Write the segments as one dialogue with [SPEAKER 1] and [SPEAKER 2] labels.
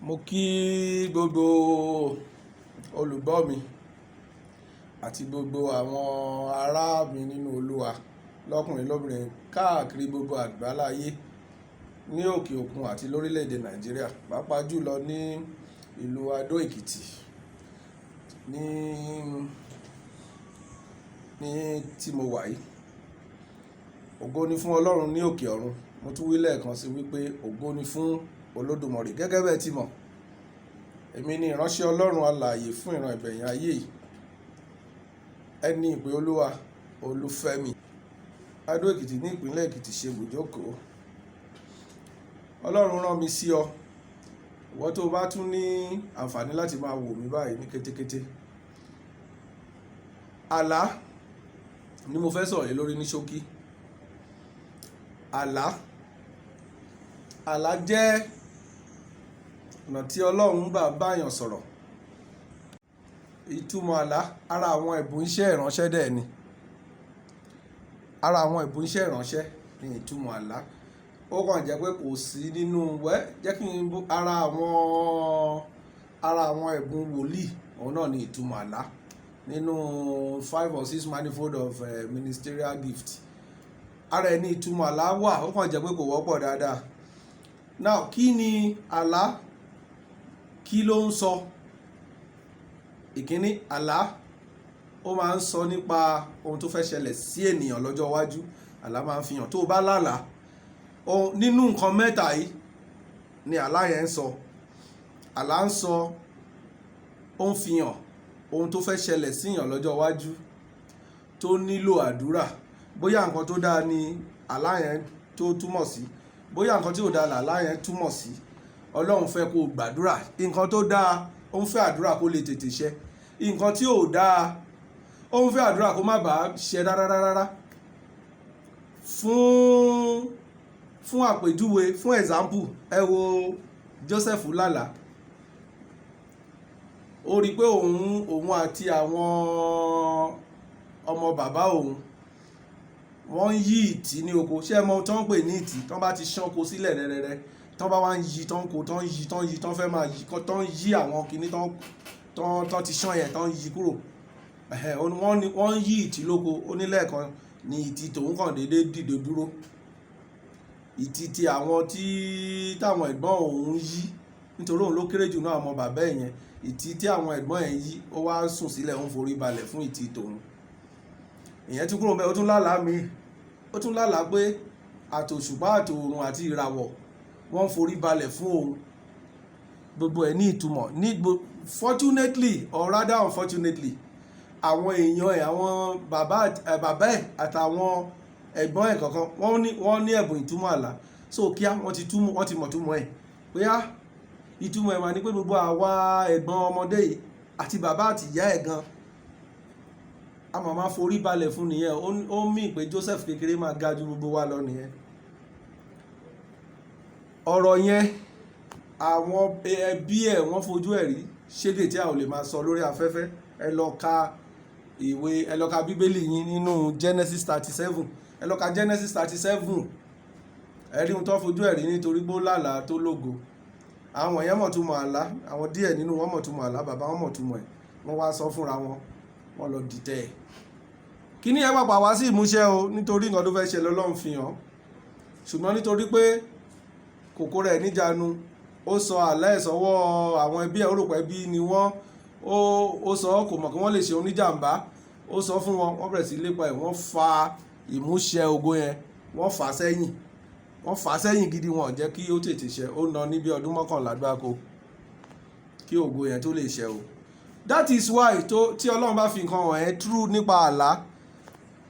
[SPEAKER 1] Mo kí gbogbo olùgbọ́ mi àti gbogbo àwọn ará mi nínú Olúwa lọ́kùnrin lóbìnrin káàkiri gbogbo àgbáláyé ní òkè òkun àti lórílẹ̀‐èdè Nàìjíríà, pàápàá jùlọ ní ìlú Adó Èkìtì ní tí mo wà yìí. Ògo ni fún Ọlọ́run ní òkè ọ̀run. Mo tún wí lẹ́ẹ̀kan sí wípé ògo ni fún Olódùmarè. Gẹ́gẹ́ bẹ́ẹ̀ ti mọ̀, èmi ni ìránṣẹ́ Ọlọ́run alààyè fún ìran ìgbẹ̀yìn ayé yìí, Ẹni Ìpé Olúwa Olúfẹ́mi, Adó Èkìtì ní ìpínlẹ̀ Èkìtì ṣe ibùjókòó. Ọlọ́run rán mi sí ọ, ìwọ tó bá tún ní àǹfààní láti máa wò mí báyìí ní kétékété. Àlá ni mo fẹ́ sọ̀rọ̀ lórí ní ṣókí. Àlá jẹ́ ọ̀nà tí Ọlọ́run bá báyàn sọ̀rọ̀. Ìtumọ̀ àlá, ara àwọn ẹ̀bùn iṣẹ́ ìránṣẹ́ dẹ̀ ni. Ara àwọn ẹ̀bùn iṣẹ́ ìránṣẹ́ ni ìtumọ̀ àlá. Ó kàn jẹ́ pé kò sí nínú jẹ́ kí n ara àwọn ẹ̀bùn wòlíì, òun náà ni ìtumọ̀ àlá nínú 5 or 6 manifold of ministerial gift. Ara ẹni ìtumọ̀ àlá wà, ó kàn jẹ́ pé kò wọ́pọ̀ dáadáa. Now, kí ni àlá? Kí ló ń sọ? Ìkíní, àlá ó máa ń sọ nípa ohun tó fẹ́ ṣẹlẹ̀ sí ènìyàn lọ́jọ́ iwájú. Àlá máa ń fi hàn. Tó o bá lálàá, nínú nǹkan mẹ́ta yìí ni àlá yẹn ń sọ. Àlá ń sọ, ó ń fi hàn ohun tó fẹ́ ṣẹlẹ̀ sí ènìyàn lọ́jọ́ iwájú tó nílò àdúrà. Bóyá nǹkan tó dáa ni àlá yẹn tó túmọ̀ sí, bóyá nǹkan tí ò dáa làlá yẹn túmọ̀ sí. Ọlọ́run fẹ́ kó gbàdúrà. Nǹkan tó dáa, ó ń fẹ́ àdúrà kó lè tètè ṣẹ. Nǹkan tí ò dáa, ó ń fẹ́ àdúrà kó má bàa ṣẹ rárá. Fún àpèjúwe, fún example, ẹ wo Joseph lálàá. Ó rí i pé òun àti àwọn ọmọ bàbá òun wọ́n ń yí ìtì ní oko. Ṣé ẹ mọ ohun tó ń pè ní ìtì? Tán bá ti ṣánko sílẹ̀ rẹ́rẹ́rẹ́, tán bá wá ń yí, tán kó, tán yí, tán fẹ́ máa yí, tán yí àwọn kinní tán ti ṣán yẹn, tán yí kúrò. Wọ́n ń yí ìtì lóko. Ó ní lẹ́ẹ̀kan ni ìtì tòun kàn déédéé dìde dúró. Ìtì ti àwọn táwọn ẹ̀gbọ́n òun yí, nítorí òun ló kéré jù náà àwọn bàbá ẹ̀ yẹn. Ìtì tí àwọn ẹ̀gbọ́n ẹ̀ yí, ó wá sùn sílẹ̀, ó ń forí balẹ̀ fún ìtì tòun. Ìyẹn tún kúrò bẹ́ẹ̀. Ó tún lálàá mi. Ó tún lálàá pé àtòṣùpá, àtòòrùn àti ìràwọ̀ wọ́n ń forí balẹ̀ fún òun. Gbogbo ẹ̀ ní ìtumọ̀. Fortunately or rather unfortunately, àwọn èèyàn ẹ̀, àwọn bàbá ẹ̀ àtàwọn ẹ̀gbọ́n ẹ̀ kọ̀ọ̀kan wọ́n ní ẹ̀bùn ìtumọ̀ àlá. So kíá wọ́n ti mọ̀ túmọ̀ ẹ̀. Bóyá ìtumọ̀ ẹ̀ máa ní pé gbogbo àwa ẹ̀gbọ́n ọmọdé yìí àti bàbá àti ìyá ẹ̀ gan, a máa forí balẹ̀ fún nìyẹn. Ó mì pé Joseph kékeré máa ga ju gbogbo wa lọ nìyẹn. Ọ̀rọ̀ yẹn àwọn ẹbí ẹ̀ wọ́n fojú ẹ̀ rí. Ṣége tí a ò lè máa sọ lórí afẹ́fẹ́. Ẹ lọ ka Bíbélì yín nínú Genesis 37. Ẹ lọ ka Genesis 37. Ẹ rí ohun tó fojú ẹ̀ rí nítorí pé ó lálàá tó lógo. Àwọn èèyàn mọ̀ túmọ̀ àlá. Àwọn díẹ̀ nínú wọn mọ̀ túmọ̀ àlá. Bàbá wọn mọ̀ túmọ̀ ẹ̀. Wọ́n wá sọ fúnra wọn. Wọ́n lọ dìtẹ̀ ẹ̀. Kíní ẹ pàpà wá sí ìmúṣẹ o, nítorí nǹkan tó fẹ́ ṣe lọ́lọ́run fi hàn. Ṣùgbọ́n nítorí pé kòkó rẹ̀ níjàánu, ó sọ àlá ẹ̀ sọ́wọ́ àwọn ẹbí ẹ̀. Ó rò pé ẹbí ni wọ́n. Ó sọ kò mọ̀ kí wọ́n lè ṣe oníjàmbá. Ó sọ fún wọn, wọ́n bẹ̀rẹ̀ sí lépa ẹ̀. Wọ́n fa ìmúṣẹ ògo yẹn, wọ́n fà á sẹ́yìn gidi. Wọn jẹ́ kí ó tètè ṣẹ. Ó ná ní bí ọdún 11 gbáko kí ògo yẹn tó lè ṣẹ o. That is why tí Ọlọ́run bá fi nǹkan hàn ẹ́ true nípa àlá,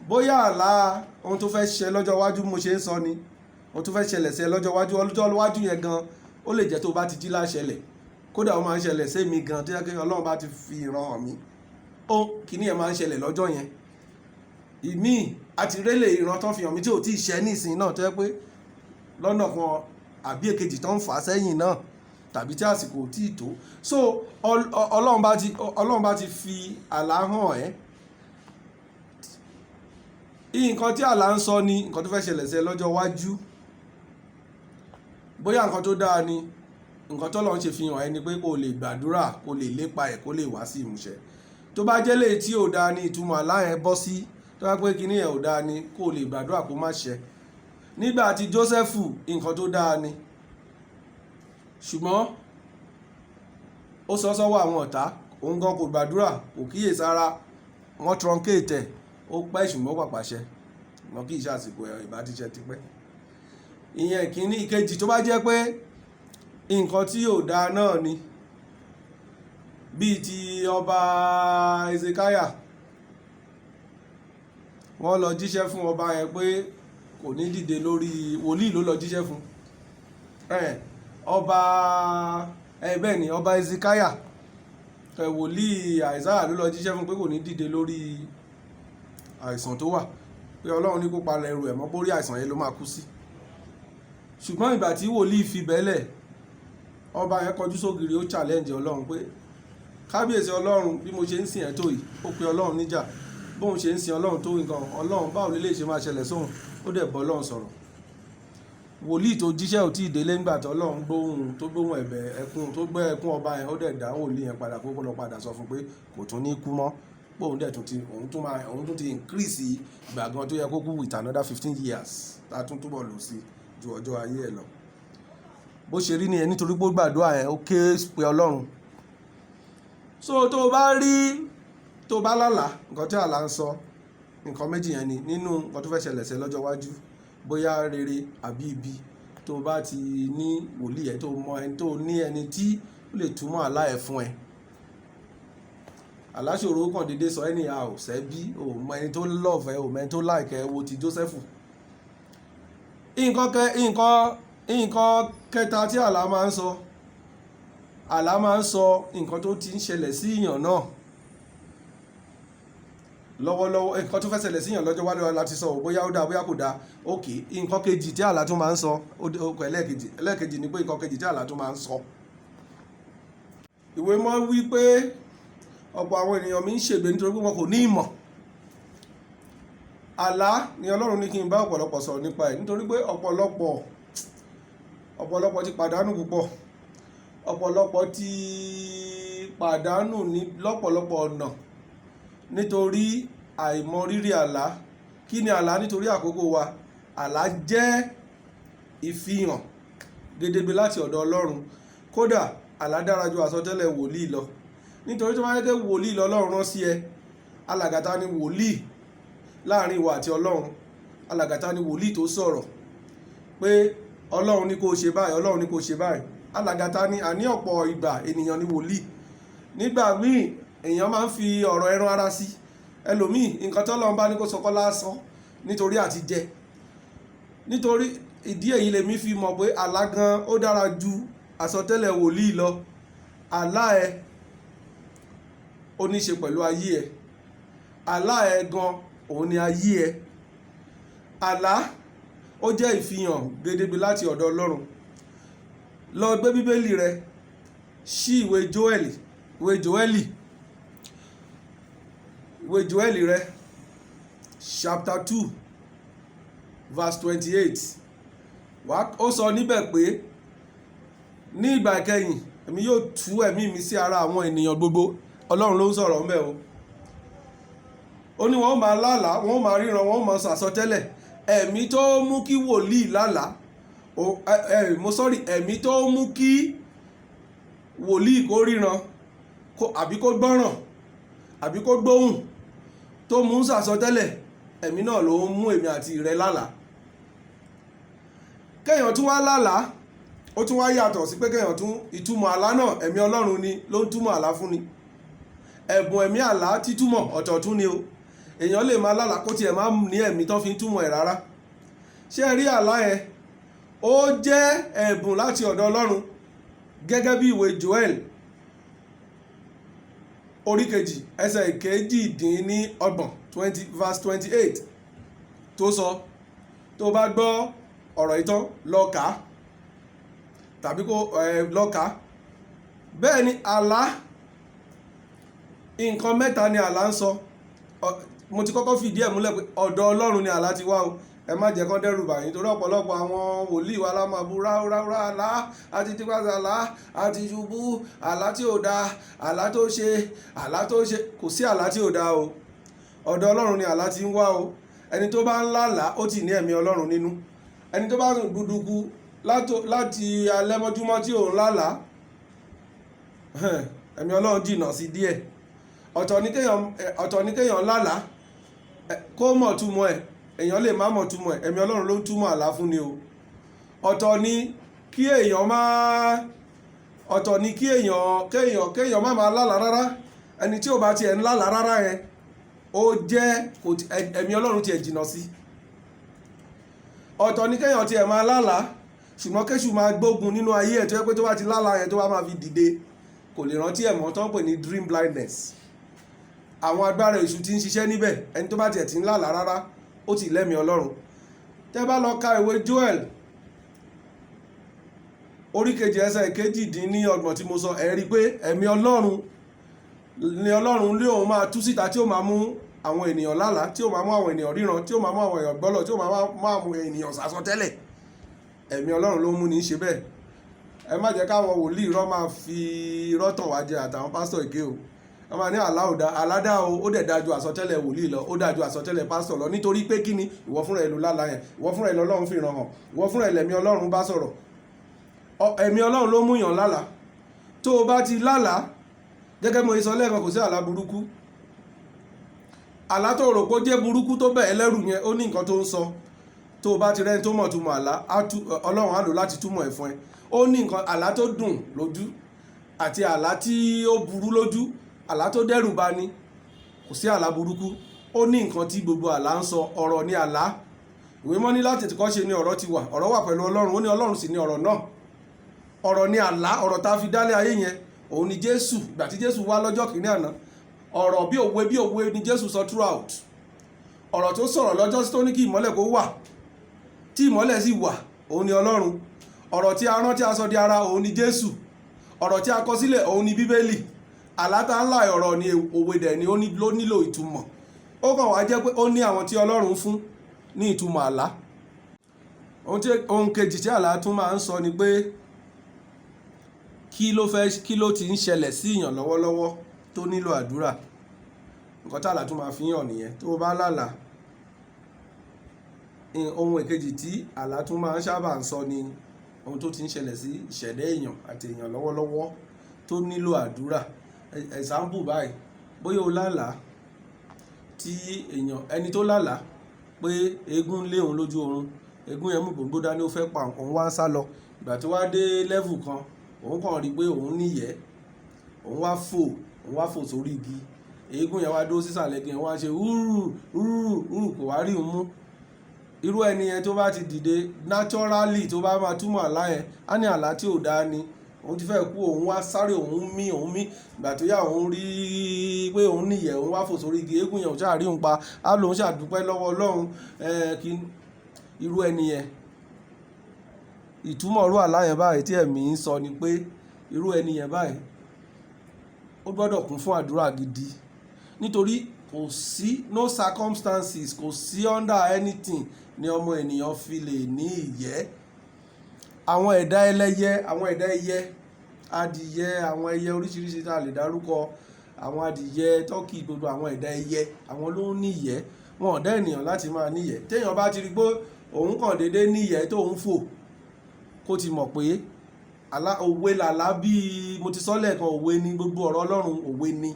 [SPEAKER 1] bóyá àlá ohun tó fẹ́ ṣẹ lọ́jọ́ iwájú mo ṣe ń sọ ni, ohun tó fẹ́ ṣẹlẹ̀ sí ẹ lọ́jọ́ iwájú yẹn gan, ó lè jẹ́ tó bá ti jí láṣẹlẹ̀. Kódà ó máa ń ṣẹlẹ̀ sí mi gan, tó yẹ kí Ọlọ́run bá ti fi ìran hàn mí. Kíní ẹ̀ máa ń ṣẹlẹ̀ lọ́jọ́ yẹn. Ìmíì àti rélé ìran tán fi hàn mí tí ò tí ì ṣẹ nísìnyí náà, tó yẹ pé lọ́nà kan àbí èkejì tán ń fà á sẹ́yìn náà, tàbí tí àsìkò ò tí ì tó. So Ọlọ́run bá ti fi àlá hàn ẹ́. Nǹkan tí àlá ń sọ ni nǹkan tó fẹ́ ṣẹlẹ̀ sí ẹ lọ́jọ́ iwájú. Bóyá nǹkan tó dáa ni, nǹkan tọ́lọ́run ṣe fi hàn ẹni pé kó lè gbàdúrà kó lè lépa ẹ̀ kó lè wá sí ìmúṣẹ. Tó bá jẹ́ lè tí ò dáa ní ìtumọ̀ àlá yẹn bọ́ sí, tó bá pé kíní yẹn ò dáa ni kó lè gbàdúrà kó má ṣẹ. Nígbà tí Jósẹ́fù nǹkan tó dáa ni, ṣùgbọ́n ó sọ sọ́wọ́ àwọn ọ̀tá, òun gan kò gbàdúrà kò kíyèsára, wọ́n truncate ẹ̀, ó pẹ́ ṣùgbọ́n pàpàṣẹ, wọn kì í ṣàsìkò ìbátíṣẹ́ ti pẹ́. Ìyẹn ìkíní. Ìkejì, tó bá jẹ́ pé nǹkan tí ò dáa náà ni, bíi ti ọba Ezekiah, wọ́n lọ jíṣẹ́ fún ọba yẹn pé kò ní dìde lórí, wòlíì ló lọ jíṣẹ́ fún ọba bẹ́ẹ̀ ni ọba Ezekiah, wòlíì Isaiah ló lọ jíṣẹ́ fún pé kò ní dìde lórí àìsàn tó wà, pé Ọlọ́run ní kó palẹ̀ ẹrù ẹ̀ mọ́, bórí àìsàn yẹn ló máa kú sí. Ṣùgbọ́n ìgbà tí wòlíì fi bẹ́lẹ̀, ọba yẹn kọjú sógiri, ó challenge Ọlọ́run pé kábíyèsí Ọlọ́run, bí mo ṣe ń sìn ẹ́ tó yìí, ó pe Ọlọ́run níjà, bóun ṣe ń sin Ọlọ́run tó nǹkan, Ọlọ́run báwo lè ṣe máa ṣẹlẹ̀ sóhun, ó dẹ̀ bọ́ Ọlọ́run sọ̀rọ̀. Wòlíì tó jíṣẹ́ ò tí ì délé nígbà tó Ọlọ́run gbóhùn ẹ̀bẹ̀ ẹkún, tó gbé ẹkún ọba yẹn, ó dẹ̀ dá wòlíì yẹn padà kó lọ padà sọ fún pé kò tún ní kú mọ́, pé òun tún ti increase ìgbà gan tó yẹ kó kú with another 15 years tá a tún túbọ̀ lò sí ju ọjọ́ ayé ẹ̀ lọ. Bó ṣe rí nìyẹn, nítorí pé ó gbàdúrà yẹn, ó ké pe Ọlọ́run. So tó bá lálàá, nǹkan tí àlá ń sọ, nǹkan méjì yẹn ni, nínú nǹkan tó fẹ́ ṣẹlẹ̀ sí lọ́jọ́ iwájú, bóyá rere àbí ibi. Tó bá ti ní wòlíì ẹ̀, tó mọ ẹni, tó ní ẹni tí ó lè túmọ̀ àlá ẹ̀ fún ẹ. Àlá ṣòro kàn déédéé sọ ẹni a ò sẹ́bí, ò mọ ẹni tó love ẹ, ò mọ ẹni tó like ẹ, wo ti Jósẹ́fù. Nǹkan kẹta tí àlá máa ń sọ, àlá máa ń sọ nǹkan tó ti ń ṣẹlẹ̀ sí èèyàn náà lọ́wọ́lọ́wọ́, nǹkan tó fẹ́ ṣẹlẹ̀ sí èèyàn lọ́jọ́ wájú láti sọ, bóyá ó dáa bóyá kò dáa. Okay, nǹkan kejì tí àlá tún máa ń sọ, ẹlẹ́ẹ̀kejì ni pé nǹkan kejì tí àlá tún máa ń sọ. Ìwé mọ́ wí pé ọ̀pọ̀ àwọn ènìyàn mi ń ṣègbé nítorí pé wọn kò ní ìmọ̀. Àlá ni Ọlọ́run ní kí n bá ọ̀pọ̀lọpọ̀ sọ̀rọ̀ nípa ẹ̀, nítorí pé ọ̀pọ̀lọpọ̀ ti pàdánù púpọ̀, ọ̀pọ̀lọpọ̀ ti pàdánù ní lọ́pọ̀lọpọ̀ ọ̀nà nítorí àìmọrírì àlá. Kí ni àlá? Nítorí àkókò wa, àlá jẹ́ ìfihàn gedegbe láti ọ̀dọ̀ Ọlọ́run. Kódà àlá dára ju àsọtẹ́lẹ̀ wòlíì lọ, nítorí tó bá yẹ kí wòlíì lọ́lọ́run rán sí ẹ, alàgàtà ni wòlíì láàrin ìwà àti Ọlọ́run, alàgàtà ni wòlíì tó sọ̀rọ̀ pé Ọlọ́run ní kó ṣe báyìí, Ọlọ́run ní kó ṣe báyìí. Alàgàtà ni, àní ọ̀pọ̀ ìgbà ènìyàn ni wòlíì. Nígbà míì èèyàn máa ń fi ọ̀rọ̀ ẹran ara sí, ẹlòmíì nǹkan tọ́lọ́run bá ní kó sọkọ́ lásán nítorí àti jẹ. Nítorí ìdí èyí lèmi fi mọ̀ pé àlá gan ó dára ju àsọtẹ́lẹ̀ wòlíì lọ. Àlá ẹ ó ní ṣe pẹ̀lú ayé ẹ, àlá ẹ gan òun ni ayé ẹ. Àlá ó jẹ́ ìfihàn gedegbe láti ọ̀dọ̀ Ọlọ́run. Lọ gbé bíbélì rẹ, ṣí ìwé Jóẹ́lì rẹ, chapter 2 verse 28. Ó sọ níbẹ̀ pé ní ìgbà ìkẹyìn èmi yóò tú ẹ̀mí mi sí ara àwọn ènìyàn gbogbo. Ọlọ́run ló ń sọ̀rọ̀ ńbẹ̀ o. Ó ní wọ́n máa lálàá, wọ́n máa ríran, wọ́n máa sàsọtẹ́lẹ̀. Ẹ̀mí tó mú kí wòlíì lálàá, ẹ̀mí tó mú kí wòlíì kó ríran, àbí kó gbọ́ràn, àbí kó gbóhùn, tó mú sàsọtẹ́lẹ̀, ẹ̀mí náà ló ń mú èmi àti rẹ lálàá. Kéèyàn tún wá lálàá, ó tún wá yàtọ̀ sí pé kéèyàn tún ìtumọ̀ àlá náà, ẹ̀mí Ọlọ́run ni ló ń túmọ̀ àlá fún ni. Ẹ̀bùn ẹ̀mí àlá títúmọ̀ ọ̀tọ̀ọ̀tún ni o. Èèyàn lè máa lálàá kó tiẹ̀ máa ní ẹ̀mí tó fi ń túmọ̀ ẹ̀ rárá. Ṣé ẹ rí àlá yẹn? Ó jẹ́ ẹ̀bùn láti ọ̀dọ̀ Ọlọ́run, gẹ́gẹ́ bí ìwé Joel orí kejì ẹsẹ̀ ìkejì-dín-ní-ọgbọ̀n 20 verse 28 tó sọ, tó bá gbọ́ ọ̀rọ̀ ìtàn lọ kà á, tàbí kó lọ kà á. Bẹ́ẹ̀ ni àlá, nǹkan mẹ́ta ni àlá ń sọ. Mo ti kọ́kọ́ fìdí ẹ̀ múlẹ̀ pé ọ̀dọ̀ Ọlọ́run ni àlá ti wá o. ẹ má jẹ́ kán dẹ́rù bà yín, torí ọ̀pọ̀lọpọ̀ àwọn wòlíì wa la máa bu ráúráúrá àlá àti tipáṣẹ àlá àti ṣubú àlá tí ò dáa àlá tó ṣe kò sí àlá tí ò dáa o. ọ̀dọ̀ Ọlọ́run ni àlá ti ń wá o. ẹni tó bá ń lálàá ó ti ní ẹ̀mí Ọlọ́run nínú. ẹni tó bá sùn gbúdúgbú láti alẹ́ mọ́júmọ́ tí òun lálàá ẹ̀mí Ọlọ́run jìnnà sí díẹ̀. ọ̀tọ̀ ni kéèyàn lálàá kó mọ̀ túmọ̀ ẹ̀, èèyàn lè má mọ̀ túmọ̀ ẹ̀, ẹ̀mí Ọlọ́run ló ń túmọ̀ àlá fún ni o. ọ̀tọ̀ ni kéèyàn má máa lálàá rárá. ẹni tí ò bá tiẹ̀ ń lálàá rárá yẹn ó jẹ́ ẹ̀mí Ọlọ́run tiẹ̀ jìnnà sí. ọ̀tọ̀ ni kéèyàn tiẹ̀ máa lálàá ṣùgbọ́n kéṣù máa gbógun nínú ayé ẹ̀ tó yẹ pé tó bá ti lálàá yẹn tó bá máa fi dìde kò lè rántí ẹ̀ mọ́, tó ń pè ní dream blindness. àwọn agbára èṣù ti ń ṣiṣẹ́ níbẹ̀. ẹni tó bá tiẹ̀ ti ń lálàá rárá ó ti lẹ́mìí Ọlọ́run. tẹ́ bá lọ ka ìwé Joel orí kejì ẹsẹ̀ kejìdínlọ́gbọ̀n tí mo sọ, ẹ rí i pé ẹ̀mí Ọlọ́run ni Ọlọ́run lé òun máa tú síta tí ó máa mú àwọn ènìyàn lálàá, tí ó máa mú àwọn ènìyàn ríran, tí ó máa mú àwọn èèyàn gbọ́lọ̀, tí ó máa mú àwọn ènìyàn sàsọtẹ́lẹ̀. ẹ̀mí Ọlọ́run ló mú ní í ṣe bẹ́ẹ̀. ẹ má jẹ́ káwọn wòlíì irọ́ máa fi irọ́ tàn wá jẹ àtàwọn pásítọ̀ èké o. wọ́n máa ní àládá o, ó dẹ̀ dájú àsọtẹ́lẹ̀ wòlíì lọ, ó dájú àsọtẹ́lẹ̀ pásítọ̀ lọ, nítorí pé kí ni ìwọ fúnra ẹ̀ ló lálàá yẹn, ìwọ fúnra ẹ̀ lọ́lọ́run fi ràn hàn, ìwọ fúnra ẹ̀ lẹ̀mí Ọlọ́run bá sọ̀rọ̀. ẹ̀mí Ọlọ́run ló mú yàn lálàá. tó o bá ti lálàá gẹ́gẹ́ mo sọ lẹ́ẹ̀kan, kò sí àlá burúkú. àlá tó rò pé ó jẹ́ burúkú tó bẹ̀ẹ́ lẹ́rù yẹn ó ní nǹkan tó ń sọ. tó o bá ti rẹ́ni tó mọ̀ túmọ̀ àlá Ọlọ́run á lò láti túmọ̀ ẹ̀ fún ẹ. ó ní nǹkan àlá tó dùn lójú àti àlá tí ó burú lójú, àlá tó dẹ́rù bá ní. kò sí àlá burúkú. ó ní nǹkan tí gbogbo àlá ń sọ. ọ̀rọ̀ ni àlá. ìwé mọ́ ní láti tìkọ́ ṣe ni ọ̀rọ̀ ti wà, ọ̀rọ̀ wà pẹ̀lú Ọlọ́run, ó ní Ọlọ́run sì ni ọ̀rọ̀ náà. ọ̀rọ̀ ni àlá, ọ̀rọ̀ tá a fi dálé ayé yẹn òun ni Jésù. ìgbà tí Jésù wá lọ́jọ́ kìíní àná, ọ̀rọ̀ bí òwe ni Jésù sọ throughout. ọ̀rọ̀ tó sọ̀rọ̀ lọ́jọ́ tó ní kí ìmọ́lẹ̀ kó wà, tí ìmọ́lẹ̀ sì wà, òun ni Ọlọ́run. ọ̀rọ̀ tí a rán tí a sọ di ara, òun ni Jésù. ọ̀rọ̀ tí a kọ sílẹ̀, òun ni Bíbélì. àlátà ńlá ọ̀rọ̀ ni òwe dẹ̀ ni ló nílò ìtumọ̀. ó kàn wá jẹ́ pé ó ní àwọn tí Ọlọ́run fún ní ìtumọ̀ àlá. ohun kejì tí àlá tún máa ń sọ ni pé kí ló ti ń ṣẹlẹ̀ sí èèyàn lọ́wọ́lọ́wọ́ tó nílò àdúrà. nǹkan tí àlá tún máa fi hàn nìyẹn. tó o bá lálàá, ohun èkejì tí àlá tún máa ń sábà ń sọ ni ohun tó ti ń ṣẹlẹ̀ sí ìṣẹ̀dá èèyàn àti èèyàn lọ́wọ́lọ́wọ́ tó nílò àdúrà. example báyìí, bóyá o lálàá tí ẹni tó lálàá pé eégún lé òun lójú oorun, eégún yẹn mú gbòǹgbò dání ó fẹ́ pa òun, wá ń sá lọ. ìgbà tó wá dé level kan, òun kàn rí pé òun níyẹ́, òun wá fò sórí igi. eégún yẹn wá dúró sísàlẹ̀ igi yẹn wá ń ṣe húrù kò wá rí òun mú. irú ẹni yẹn tó bá ti dìde naturally, tó bá máa túmọ̀ àlá yẹn, á ní àlá tí ò dáa ni, òun ti fẹ́ kú, òun wá sáré, òun mí. ìgbà tó yá òun rí pé òun níyẹ́, òun wá fò sórí igi, eégún yẹn ò ṣáà rí òun pa, á lòun ṣàdúpẹ́ lọ́wọ́ Ọlọ́run. irú ẹni yẹn, ìtumọ̀ irú àlá yẹn báyìí tí ẹ̀mí ń sọ ni pé irú ẹni yẹn báyìí ó gbọ́dọ̀ kún fún àdúrà gidi. nítorí kò sí no circumstances, kò sí under anything ni ọmọ ènìyàn fi lè ní ìyẹ́. àwọn ẹ̀dá ẹlẹ́yẹ, àwọn ẹ̀dá ẹyẹ, adìyẹ, àwọn ẹyẹ oríṣiríṣi tá a lè dárúkọ, àwọn adìyẹ, tọ́kì, gbogbo àwọn ẹ̀dá ẹyẹ, àwọn ló ń ní ìyẹ́. wọn ò dá ènìyàn láti máa ní ìyẹ́. téèyàn bá ti rí pé òun kàn déédéé ní ìyẹ́ tó ń fò, kó ti mọ̀ pé òwe làlá, bíi mo ti sọ lẹ́ẹ̀kan, òwe ni gbogbo ọ̀rọ̀ Ọlọ́run, òwe ni.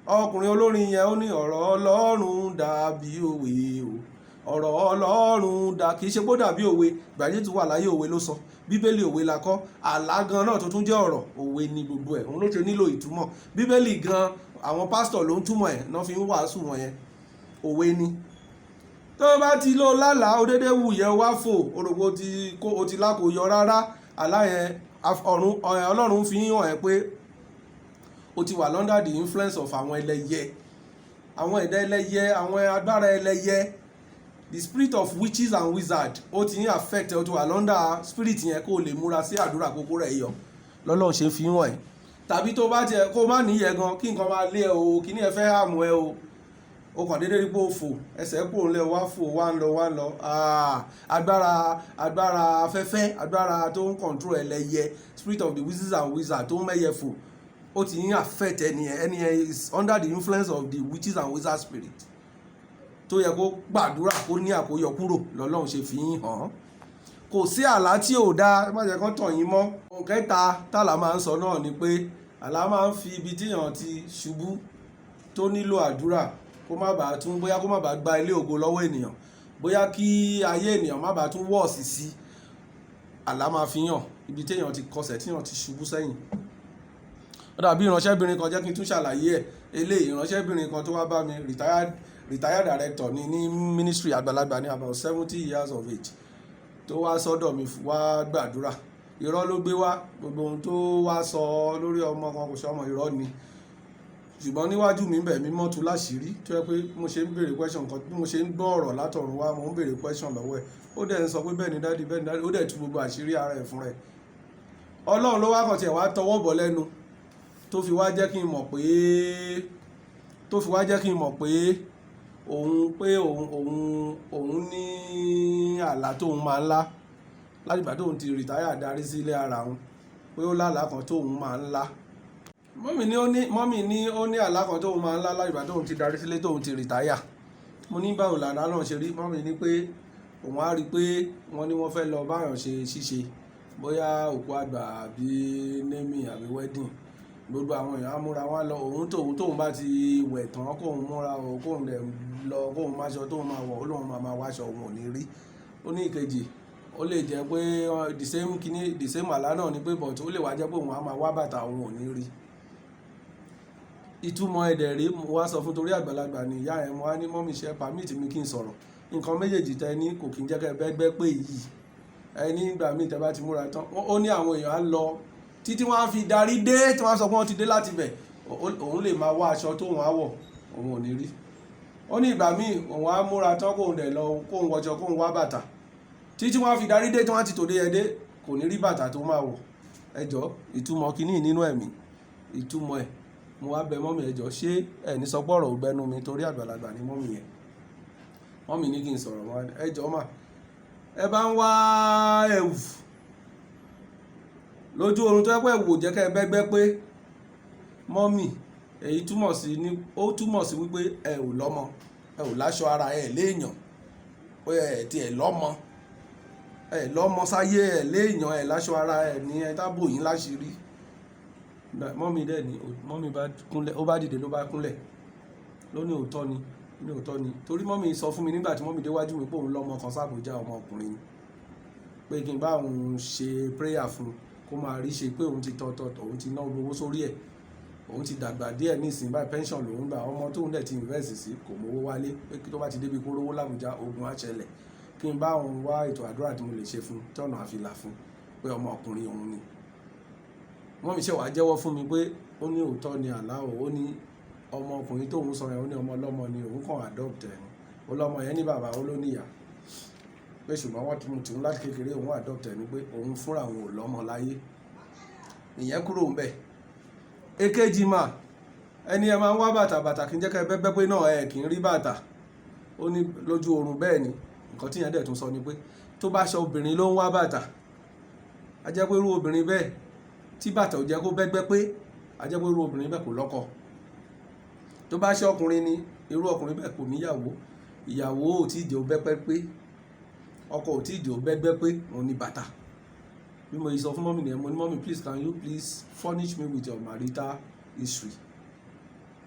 [SPEAKER 1] ọkùnrin olórin yẹn ó ní ọ̀rọ̀ Ọlọ́run dàbí òwe o, ọ̀rọ̀ Ọlọ́run kì í ṣe pé ó dàbí òwe. ìgbàjẹ́ tó wà láyé òwe ló sọ. Bíbélì òwe la kọ́. àlá gan náà tó tún jẹ́ ọ̀rọ̀, òwe ni gbogbo ẹ̀. òun ló ṣe nílò ìtumọ̀. Bíbélì gan àwọn pásítọ̀ ló ń túmọ̀ ẹ̀, náà fi ń wàásù wọn yẹn. òwe ni. tó bá ti lọ lálàá, ó dédé wù yẹn wá fò, orògbò o ti lákòóyọ rárá. àlá yẹn Ọlọ́run fi hàn ẹ́ pé o ti wà under the influence of àwọn ẹlẹ́yẹ, àwọn ẹ̀dá ẹlẹ́yẹ, àwọn agbára ẹlẹ́yẹ, the spirit of witches and wizards. ó ti ń affect ẹ, o ti wà under spirit yẹn, kó o lè múra sí àdúrà kókó rẹ̀ yọ. lọ́lọ́run ṣe fi hàn ẹ́. tàbí tó bá tiẹ̀ kó má níyẹ gan, kí nǹkan máa lé ẹ o, kí ní ẹ fẹ́ hàmù ẹ o, ó kàn déédéé rí pé ó fò ẹsẹ̀ kúrò ńlẹ̀ wá fò wá ń lọ agbára afẹ́fẹ́ agbára tó ń control ẹlẹ́yẹ spirit of the wizards and wizards tó ń mẹ́yẹ fò ó ti ń affect ẹni is under the influence of the witches and wizard spirit tó yẹ kó gbàdúrà kó ní àkóyọ kúrò lọ́lọ́run ṣe fi ń hàn. Kò sí àlá tí ò dáa, má jẹ́ kán tàn yín mọ́. Ohun kẹta tàlá máa ń sọ náà ni pé àlá máa ń fi ibi tíyàn ti ṣubú tó nílò àdúrà kó má bàa tún bóyá kó má bàa gba ilé ògo lọ́wọ́ ènìyàn, bóyá kí ayé ènìyàn má bàa tún wọ́ọ̀sì sí. Àlá máa fi hàn ibi téèyàn ti kọsẹ̀ tíyàn ti ṣubú sẹ́yìn. Ó dàbí ìránṣẹ́bìnrin kan, jẹ́ kí n tún ṣàlàyé ẹ̀. Eléyìí ìránṣẹ́bìnrin kan tó wá bá mi, retired director ní ministry àgbàlagbà ní about 70 years of age, tó wá sọ́dọ̀ mi wá gbàdúrà. Irọ́ ló gbé wá, gbogbo ohun tó wá sọ lórí ọmọ kan kò sọmọ irọ́ ni. Ṣùgbọ́n níwájú mi bẹ̀ mí mọ́ tú láṣìírí tó yẹ pé mo ṣe ń béèrè question kan, bí mo ṣe ń gbọ́ ọ̀rọ̀ látọ̀run wá, mo ń béèrè question lọ́wọ́ ẹ̀. Ó dẹ̀ ń sọ pé bẹ́ẹ̀ ni dádì, ó dẹ̀ tú gbogbo àṣírí ara ẹ̀ fún rẹ̀. Ọlọ́run ló wá kàn tiẹ̀ wá tọwọ́ bọ̀ lẹ́nu tó fi wá jẹ́ kí n mọ̀ pé òun ní àlá tóun máa ń lá láti ìgbà tóun ti rìtáyà darí sí ilé ara òun, pé ó lálàá kan tóun máa ń lá. Mọ́mì ní ó ní àlá kan tóun máa ń lá láti ìgbà tóun ti darí sílé tóun ti rìtáyà. Mo ní báwo làlá náà ṣe rí. Mọ́mì ní pé òun á rí pé wọ́n ní wọ́n fẹ́ lọ báyàn ṣe ṣíṣe, bóyá òkú àgbà àbí naming àbí wedding. Gbogbo àwọn èèyàn á múra wọn lọ, òun tóun bá ti wẹ̀ tán kóun múra o, kóun dẹ̀ lọ kóun máṣọ tóun máa wọ̀, ó lóun máa wáṣọ òun ò ní rí. Ó ní ìkejì, ó lè jẹ́ pé the same àlá náà ni pé but ó lè wá jẹ́ pé òun á máa wá bàtà òun ò ní rí. Ìtumọ̀ ẹ̀dẹ̀ rí, mo wá sọ fún torí àgbàlagbà ni ìyá ẹ̀, mo wá ní mọ́mì ṣe permit mi kí n sọ̀rọ̀. Nǹkan méjèèjì tẹ ní kò kí ń jẹ́ kẹ́ bẹ́gbẹ́ pé yìí. Ẹni ìgbà míì tẹ bá ti múra tán, ó ní àwọn èèyàn á lọ títí wọ́n á fi darí dé tí wọ́n á sọ pé wọ́n ti dé láti bẹ̀, òun lè máa wá aṣọ tóun á wọ̀, òun ò ní rí. Ó ní ìgbà míì òun á múra tán kóun dẹ̀ lọ kóun wọṣọ kóun wá bàtà títí wọ́n á fi darí dé tí wọ́n á ti tòde ẹdẹ, kò ní rí bàtà tó máa wọ̀. Ẹ jọ̀ọ́, ìtumọ̀ kínní nínú ẹ̀mí, ìtumọ̀ ẹ̀, mo wá bẹ mọ́mì ẹ jọ̀ọ́, ṣé ẹ̀ ní sọ pọ̀rọ̀ ògbẹ́nu mi torí àgbàlagbà ni mọ́mì yẹn. Mọ́mì ní kí n sọ̀rọ̀ wọn, ẹ jọ̀ọ́ mà, ẹ bá ń wá ẹ̀wù lójú oorun tó yẹ pé ẹ̀wù ò jẹ́ kẹ́ bẹ́gbẹ́ pé mọ́mì, èyí túmọ̀ sí wípé ẹ ò lọ́mọ, ẹ ò láṣọ ara ẹ léèyàn, pé ẹ ti ẹ lọ́mọ sáyé ẹ léèyàn, ẹ láṣọ ara ẹ ní ẹ tábò yín láṣìírí. Mọ́mì dẹ̀ ni, mọ́mì bá kúnlẹ̀, ó bá dìde ló bá kúnlẹ̀ ló ní òótọ́ ni torí mọ́mì sọ fún mi nígbà tí mọ́mì déwájú mi pé òun lọ́mọ kan sábòjá ọmọkùnrin ni, pé kí n bá òun ṣe prayer fún kó máa rí ṣe pé òun ti òun ti ná owó sórí ẹ̀, òun ti dàgbà díẹ̀ nísìnyí báyìí pension lòun gbà, ọmọ tóun dẹ̀ ti invest sí kò mówó wálé, pé kí tó bá ti débi kó rówó l'Àbújá ogun á ṣẹlẹ̀, kí n bá òun wá ètò àdúrà tí mo lè ṣe fún tí ọ̀nà àfilà fún pé ọmọkùnrin òun ni. Wọ́n mi ṣe wàá jẹ́wọ́ fún mi pé ó ní òótọ́ ni àlá ó ní ọmọkùnrin tóun sọ yẹn, ó ní ọmọ ọlọ́mọ ni òun kàn adopt ẹ̀ ni, ọlọ́mọ yẹn ní bàbá ó ló níyà, pé ṣùgbọ́n wọ́n ti mú láti kékeré òun adopt ẹ̀ ni pé òun fúnra òun ò lọ́mọ láyé. Ìyẹn kúrò ń bẹ̀. Èkejì mà, ẹni ẹ máa ń wá bàtà kí n jẹ́ kẹ́ bẹ́gbẹ́ pé náà ẹ kì í rí bàtà. Ó ní lójú oorun bẹ́ẹ̀ ni, nǹkan tí ìyẹn dẹ̀ tún sọ ni pé tó bá ṣe obìnrin ló ń wá bàtà, a jẹ́ pé irú obìnrin bẹ́ẹ̀ tí bàtà ò jẹ́ kó bẹ́gbẹ́ pé, a jẹ́ pé irú obìnrin bẹ́ẹ̀ kò lọ́kọ. Tó bá ṣe ọkùnrin ni, irú ọkùnrin bẹ́ẹ̀ kò níyàwó, ìyàwó ò tí ì dé ó bẹ́gbẹ́ pé, ọkọ ò tí ì dé ó bẹ́gbẹ́ pé, òun ni bàtà. Bí mo yìí sọ fún mọ́mì nìyẹn, mo ní mọ́mì please can you please furnish me with your marital history.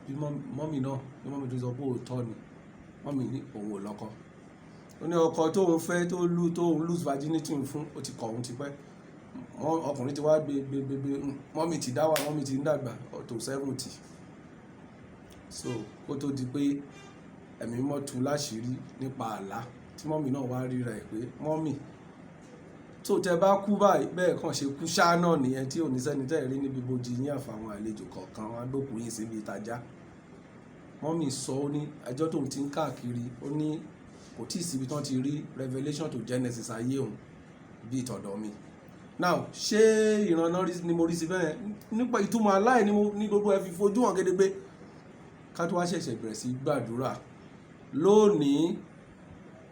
[SPEAKER 1] Bí mọ́mì náà, bí mọ́mì tó sọ pé òótọ́ ni, mọ́mì ní òun ò lọ́kọ. Ó ní ọkọ tóun fẹ́ tóun lose virginity fún, ó ti kọ̀ òun ti pẹ́. Ọkùnrin ti wá gbé mọ́mì ti dá wà, mọ́mì ti ń dàgbà tó 70. So kó tó di pé ẹ̀mí mọ́ tú láṣìírí nípa àlá tí mọ́mì náà wá rí rẹ̀ pé mọ́mì tó tẹ bá kú báyìí bẹ́ẹ̀ kàn ṣe kú ṣáá náà nìyẹn tí ò ní sẹ́ni tẹ́ rí níbi bojì yín àfàwọn àlejò kọ̀ọ̀kan wọn gbókùn yín síbi ìtajà. Mọ́mì sọ ó ní ẹjọ́ tóun ti ń káàkiri, ó ní kò tí ì síbi tán ti rí revelation to Genesis ayé òun bíi tọ̀dọ̀ mi. Now ṣé ìrànà ni mo rí sí bẹ́ẹ̀ nípa ìtumọ̀ aláì ní gbogbo ẹ fi fojú hàn gédégbé ká tó wá ṣẹ̀ṣẹ̀ bẹ̀rẹ̀ sí gbàdúrà lónìí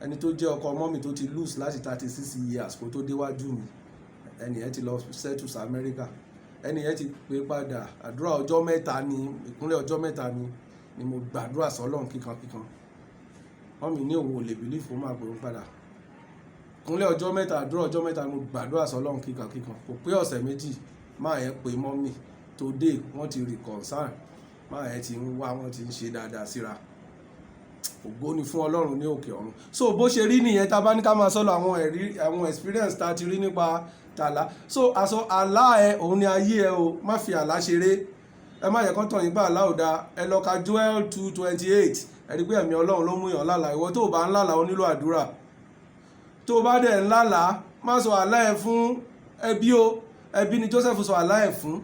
[SPEAKER 1] ẹni tó jẹ́ ọkọ mọ́mì tó ti lose láti 36 years kó tó déwájú mi, ẹni yẹn ti lọ settle sí America, ẹni yẹn ti pé padà àdúrà ọjọ́ mẹ́ta ni ìkúnlẹ̀ ọjọ́ mẹ́ta ni mo gbàdúrà sọ́lọ́run kíkankíkan. mọ́mì ní òun ò lè believe ó máa pè ó padà. ìkúnlẹ̀ ọjọ́ mẹ́ta àdúrà ọjọ́ mẹ́ta mo gbàdúrà sọ́lọ́run kíkankíkan. kò pé ọ̀sẹ̀ méjì máa yẹn pé mọ́mì today wọ́n ti reconcile, máa yẹn ti ń wá, wọ́n ti ń ṣe dáadáa síra. ògo ni fún Ọlọ́run ní òkè ọ̀run. So bó ṣe rí nìyẹn, tá bá ní ká máa sọ́lọ̀ àwọn experience tá ti rí nípa tàlá. So àsọ àlá ẹ òun ni ayé ẹ o, má fi àlá ṣeré. ẹ má yẹ kán tàn yín bá àlá ò dáa. ẹ lọ ka Joel 2:28, ẹ rí pé ẹ̀mí Ọlọ́run ló mú yàn lálàá. ìwọ tó bá ń lálàá ó nílò àdúrà. tó bá dẹ̀ ń lálàá má sọ àlá ẹ fún ẹbí o. ẹbí ni Joseph sọ àlá ẹ fún.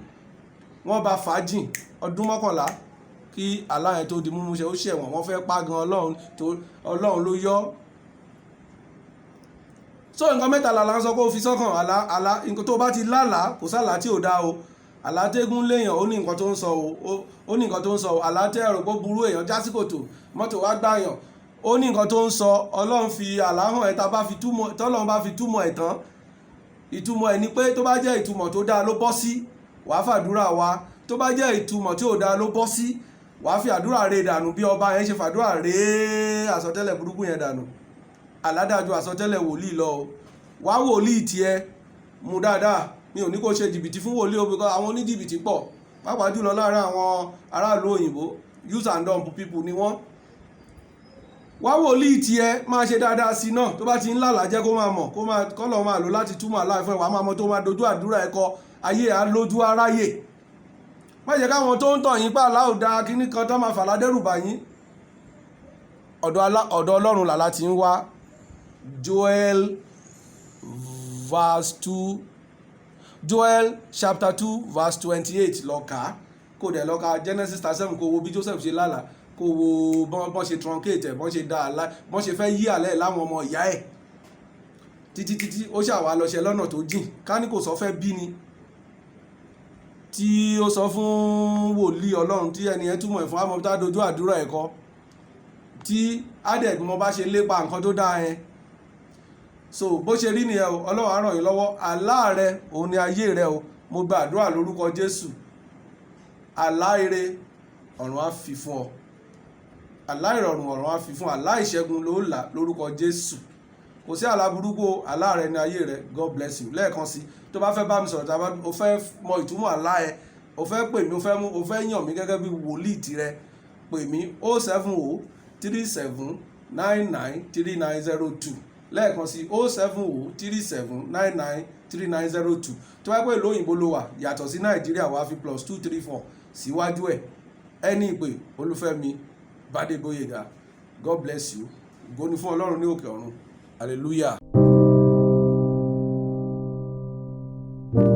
[SPEAKER 1] wọ́n bá fàájìn ọdún 11 kí àlá yẹn tó di múmúṣẹ. ó ṣẹ̀wọ̀n, wọ́n fẹ́ pa gan Ọlọ́run ló yọ. so nǹkan mẹ́ta làlá ń sọ pé ó fi sọ́kàn. àlá nǹkan tó bá ti lálàá kò sálàá tí ò dáa o. àlá tégún léèyàn ó ní nǹkan tó ń sọ o. ó ní nǹkan tó ń sọ o. àlá tẹ́ ẹ̀rọ pé burú èèyàn já sí kòtò, mọ́tò wá gbàyàn, ó ní nǹkan tó ń sọ. Ọlọ́run fi àlá hàn ẹ̀ tọ́lọ́run bá fi túmọ̀ ẹ̀ tán. ìtumọ̀ ẹ̀ ni pé tó bá jẹ́ ìtumọ̀ tó dáa ló bọ́ sí, wàá fàdúrà wa. tó bá jẹ́ ìtumọ̀ tí ò dáa ló bọ́ sí, wàá fi àdúrà rẹ̀ dànù bí ọba yẹn ṣe fàdúrà rẹ̀ àsọtẹ́lẹ̀ burúkú yẹn dànù. àládájú àsọtẹ́lẹ̀ wòlíì lọ o. wá wòlíì tiẹ̀ mú dáadáa. mi ò ní kó ṣe jìbìtì fún wòlíì o, because àwọn oníjìbìtì pọ̀ pàápàá jùlọ láàárín àwọn aráàlú òyìnbó. use and dump people ni wọ́n. wá wòlíì tiẹ̀ máa ṣe dáadáa sí náà. tó bá ti ń lálàá jẹ́ kó máa mọ̀, kọ́ lọ́ máa lò láti túmọ̀ aláìfẹ́. wàá máa mọ tó máa dojú àdúrà ẹ̀kọ́ ayé àlójú aráyè. má jẹ́ káwọn tó ń tọ̀ yín pààlà ò dáa kíní kan tó máa fàlà dẹ́rù bà yín. ọ̀dọ̀ Ọlọ́run làlá ti ń wá. Joel chapter 2 verse 28 lọ kà á. kò dẹ̀ lọ ka Genesis 37 kò wo bí Joseph ṣe lálàá, kò wo bọ́n ṣe truncate ẹ̀, bọ́n ṣe dá àlá, bọ́n ṣe fẹ́ yí àlẹ́ láwọn ọmọ ìyá ẹ̀ títí ó ṣàwà lọ ṣe lọ́nà tó jìn. ká ní kò sọ fẹ́ bí ni, tí ó sọ fún wòlíì Ọlọ́run tí ẹni yẹn túmọ̀ ẹ̀ fún àmọ́ tá dojú àdúrà ẹ̀kọ́ tí adẹ̀ mo bá ṣe lépa nǹkan tó dáa yẹn. so bó ṣe rí nìyẹn o. Ọlọ́run á ràn yín lọ́wọ́. àlá rẹ òun ni ayé rẹ o. mo gba àdúrà lórúkọ Jésù. àlá ire ọ̀run á fi fún ọ. àlá ìrọ̀rùn ọ̀run á fi fún ọ. àlá ìṣẹ́gun ló là lórúkọ Jésù. kò sí àlá burúkú. àlá rẹ ni ayé rẹ. God bless you. lẹ́ẹ̀kan sí, tó bá fẹ́ bá mi sọ̀rọ̀ tàbí o fẹ́ mọ ìtumọ̀ àlá ẹ, o fẹ́ pè mí, o fẹ́ yàn mí gẹ́gẹ́ bí wòlíì tirẹ̀, pè mí 07037993902. lẹ́ẹ̀kan sí 07037993902. tó bá pè lóyìnbó ló wà yàtọ̀ sí Nàìjíríà, wàá fi +234 síwájú ẹ̀. Eni Ipé Bade Gboyega. God bless you. ògo ni fún Ọlọ́run ní òkè ọ̀run. Hallelujah.